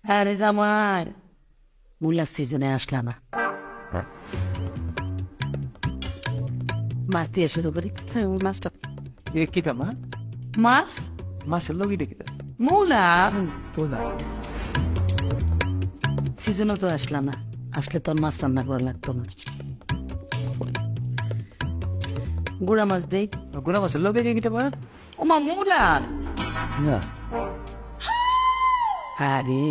আরে জামাই মূলার সিজনে আসলা না, মাছ দিয়ে শুরু করি। মাছটা এ কিটা মা? মাছ মাছের লগি কিটা? মূলা পোলা। সিজনও তো আসলা না, আসলে তোর মাছ রান্না করা লাগতো না। গুড়া মাছ দেই। গুনা মাছের লগে কিটা মা? ওমা মূলা। না। আরে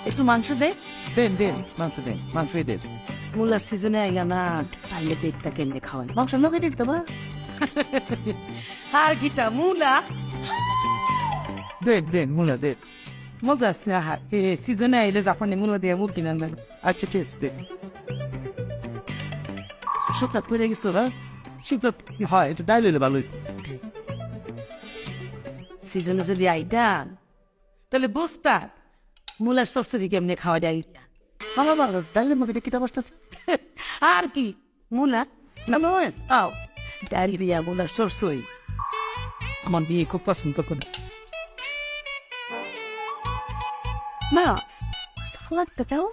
একটু মাংস দে। দেন দেন মাংস দেন, মাংসই দেন। মূলার সিজনে আইলা না, তাইলে পেটটা কেমনে খাওয়াই। মাংসের লগে কিটা মা? আর কিটা মূলা দেন দেন মুলা দেন। মজা আসছে। সিজনে আইলে জাপানি মূলা দিয়ে মুরগি রান্না। আচ্ছা ঠিক আছে দেন। শুকাত পড়ে গেছো না? শুকাত হয় একটু ডাইল হইলে ভালো হইতো। সিজনে যদি আইতাম তাহলে বুঝতা মূলার সরসরি কেমনে খাওয়া যায়। ভালো ভালো ডাইলের মধ্যে কিটা বসতেছে? আর কি মূলা না নয়। আও ডাল দিয়া মূলার সরসই আমার বিয়ে খুব পছন্দ করে। মা সালাদটা দাও।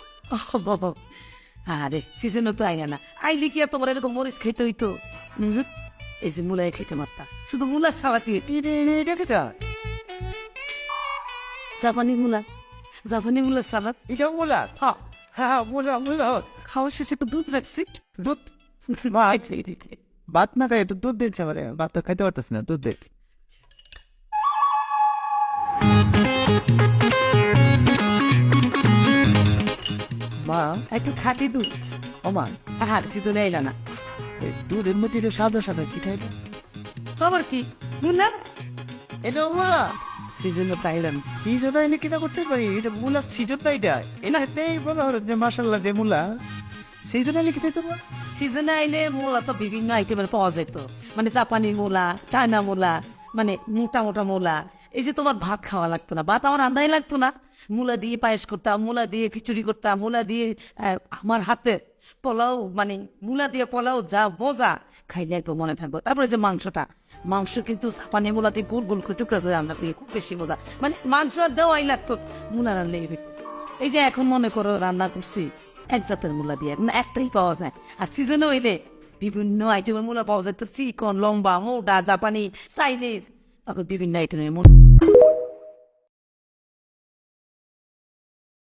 আরে সিজনও তো আইনা না, আইলে কি আর তোমার এরকম মরিচ খাইতে হইতো? এই যে মূলায় খাইতে মারতা, শুধু মূলার সালাতি। এটা কিটা? জাপানি মূলা, জাপানি মূলার সালাদ। এটা মুলা? হ্যাঁ, হ্যাঁ মুলা মুলা। খাওয়া শেষে একটু দুধ রাখছি। দুধ? মা ভাত না খাই একটু দুধ দিচ্ছে আমার, ভাত তো খাইতে পারতেছি না, দুধ দে। মা একটু খাঁটি দুধ। ও মা আর সিজনে আইলা না, এই দুধের মধ্যে এটা সাদা সাদা কি খাইবে? খবর কি মূলা এটা মা সিজনে পাইলাম। এই জন্য এনে কিনা করতে পারি, এটা মুলা সিজন না, এটা এনাতেই বলা হলো যে মাসাল্লাহ যে মুলা, সেই জন্য এনে খেতে পারবো। সিজনে আইলে মূলা তো বিভিন্ন আইটেমের পাওয়া যেত, মানে জাপানি মূলা, চায়না মূলা, মানে মোটা মোটা মূলা। এই যে তোমার ভাত খাওয়া লাগতো না, ভাত আমার রান্নাই লাগতো না। মূলা দিয়ে পায়েস করতাম, মূলা দিয়ে খিচুড়ি করতাম, মূলা দিয়ে আমার হাতে পোলাও, মানে মূলা দিয়ে পোলাও যা মজা, খাইলে একদম মনে থাকবো। তারপরে যে মাংসটা, মাংস কিন্তু জাপানি মূলা দিয়ে গোল গোল করে টুকরা করে রান্না করি, খুব বেশি মজা। মানে মাংস আর দেওয়াই লাগতো, মূলা রান্না। এই যে এখন মনে করো রান্না করছি এক জাতের মূলা দিয়ে, মানে একটাই পাওয়া যায়। আর সিজনে হইলে বিভিন্ন আইটেমের মূলা পাওয়া যায়, তো চিকন, লম্বা, মোটা, জাপানি, চাইনিজ, তখন বিভিন্ন আইটেমের মূলা।